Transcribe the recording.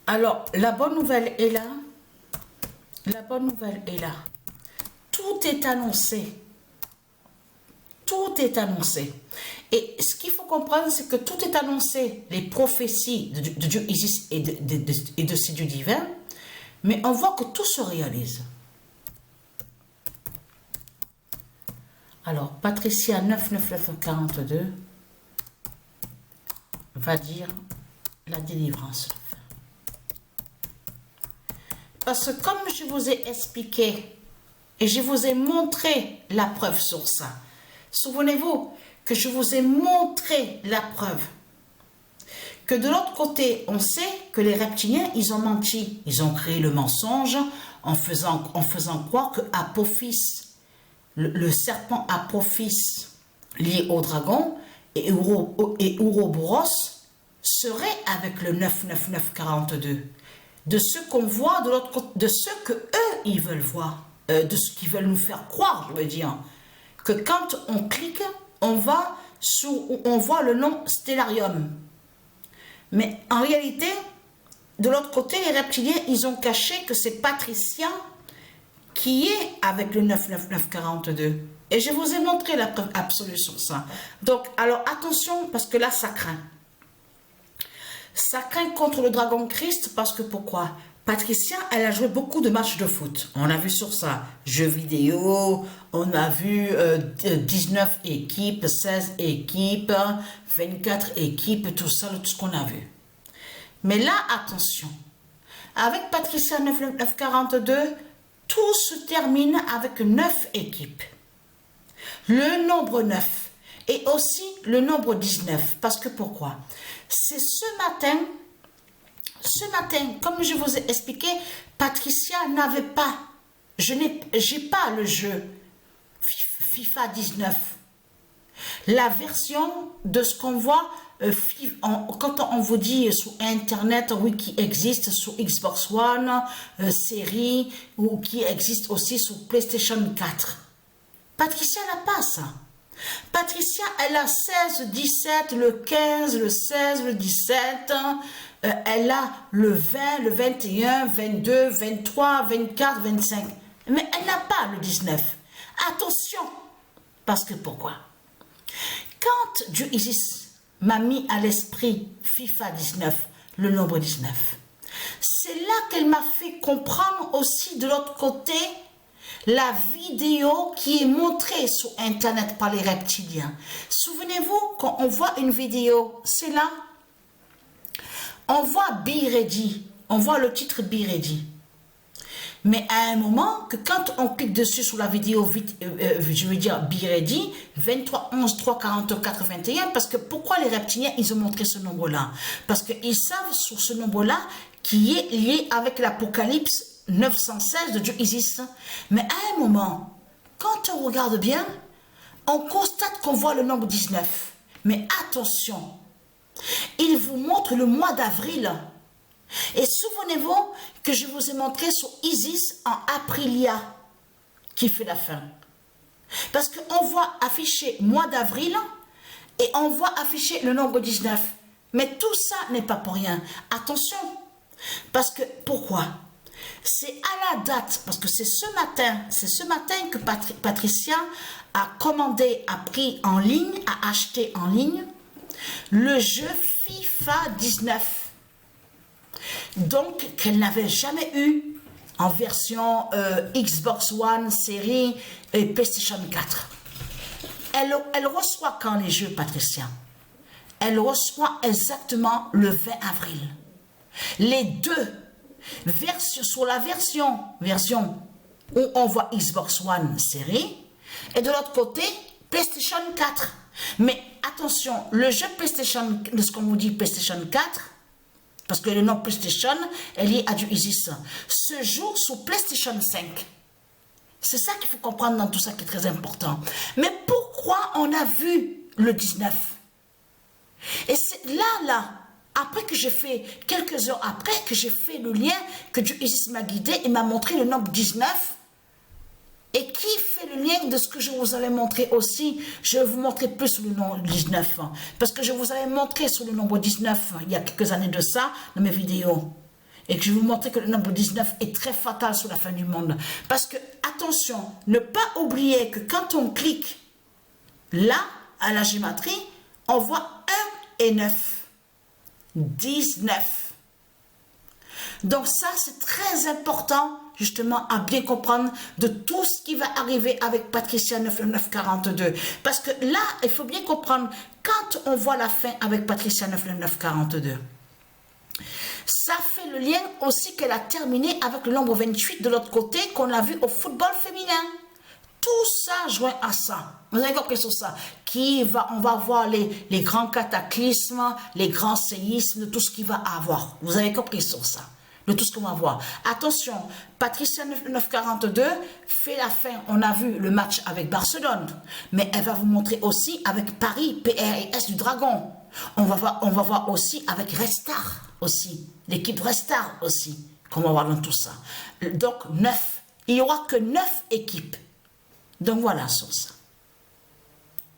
Alors, la bonne nouvelle est là. La bonne nouvelle est là. Tout est annoncé. Tout est annoncé. Et ce qu'il faut comprendre, c'est que tout est annoncé. Les prophéties de Dieu Isis et de ses dieux divins. Mais on voit que tout se réalise. Alors, Patricia 99942 va dire la délivrance. Parce que comme je vous ai expliqué et je vous ai montré la preuve sur ça, souvenez-vous que je vous ai montré la preuve que de l'autre côté, on sait que les reptiliens, ils ont menti. Ils ont créé le mensonge en faisant croire que Apophis, le serpent Apophis lié au dragon et Ouroboros serait avec le 99942. De ce qu'on voit de l'autre côté, de ce que eux ils veulent voir, de ce qu'ils veulent nous faire croire, je veux dire, que quand on clique, on voit le nom Stellarium. Mais en réalité, de l'autre côté, les reptiliens, ils ont caché que c'est Patricia qui est avec le 99942. Et je vous ai montré la preuve absolue sur ça. Donc, alors attention, parce que là, ça craint. Ça craint contre le Dragon Christ parce que pourquoi? Patricia, elle a joué beaucoup de matchs de foot. On a vu sur ça. Jeux vidéo, on a vu 19 équipes, 16 équipes, 24 équipes, tout ça, tout ce qu'on a vu. Mais là, attention. Avec Patricia 99942, tout se termine avec 9 équipes. Le nombre 9 et aussi le nombre 19. Parce que pourquoi? C'est ce matin, comme je vous ai expliqué, Patricia n'avait pas, j'ai pas le jeu FIFA 19. La version de ce qu'on voit quand on vous dit sur Internet, oui, qui existe sur Xbox One, série, ou qui existe aussi sur PlayStation 4. Patricia n'a pas ça. Patricia, elle a 16, 17, le 15, le 16, le 17, elle a le 20, le 21, 22, 23, 24, 25. Mais elle n'a pas le 19. Attention, parce que pourquoi? Quand Dieu Isis m'a mis à l'esprit FIFA 19, le nombre 19, c'est là qu'elle m'a fait comprendre aussi de l'autre côté la vidéo qui est montrée sur Internet par les reptiliens. Souvenez-vous, quand on voit une vidéo, c'est là, on voit Be Ready, on voit le titre Be Ready. Mais à un moment, que quand on clique dessus sur la vidéo, je veux dire Be Ready, 23, 11, 3, 44, 21, parce que pourquoi les reptiliens, ils ont montré ce nombre-là? Parce qu'ils savent sur ce nombre-là qui est lié avec l'Apocalypse 916 de Dieu Isis. Mais à un moment, quand on regarde bien, on constate qu'on voit le nombre 19. Mais attention, il vous montre le mois d'avril. Et souvenez-vous que je vous ai montré sur Isis en Aprilia, qui fait la fin. Parce qu'on voit afficher mois d'avril et on voit afficher le nombre 19. Mais tout ça n'est pas pour rien. Attention, parce que pourquoi? C'est à la date, parce que c'est ce matin que Patricia a commandé, a pris en ligne, a acheté en ligne le jeu FIFA 19. Donc, qu'elle n'avait jamais eu en version Xbox One, série et PlayStation 4. Elle reçoit quand les jeux, Patricia? Elle reçoit exactement le 20 avril. Les deux sur la version où on voit Xbox One série et de l'autre côté PlayStation 4. Mais attention, le jeu PlayStation, de ce qu'on vous dit PlayStation 4, parce que le nom PlayStation est lié à du Isis, se joue sur PlayStation 5. C'est ça qu'il faut comprendre dans tout ça qui est très important. Mais pourquoi on a vu le 19? Et c'est là, après que j'ai fait, quelques heures après que j'ai fait le lien, que Dieu Isis m'a guidé et m'a montré le nombre 19, et qui fait le lien de ce que je vous avais montré aussi. Je vais vous montrer plus sur le nombre 19, parce que je vous avais montré sur le nombre 19 il y a quelques années de ça, dans mes vidéos. et que je vais vous montrer que le nombre 19 est très fatal sur la fin du monde. Parce que, attention, ne pas oublier que quand on clique là, à la gématrie, on voit 1 et 9. 19. Donc ça, c'est très important, justement, à bien comprendre de tout ce qui va arriver avec Patricia 99942. Parce que là, il faut bien comprendre, quand on voit la fin avec Patricia 99942, ça fait le lien aussi qu'elle a terminé avec le nombre 28 de l'autre côté qu'on a vu au football féminin. Tout ça joint à ça. Vous avez compris sur ça. On va voir les grands cataclysmes, les grands séismes, de tout ce qu'il va avoir. Vous avez compris sur ça. De tout ce qu'on va voir. Attention, Patricia 942 fait la fin. On a vu le match avec Barcelone. Mais elle va vous montrer aussi avec Paris, PRS du Dragon. On va voir aussi avec Red Star aussi. L'équipe Red Star aussi. Qu'on va voir dans tout ça. Donc 9. Il n'y aura que 9 équipes. Donc voilà sur ça.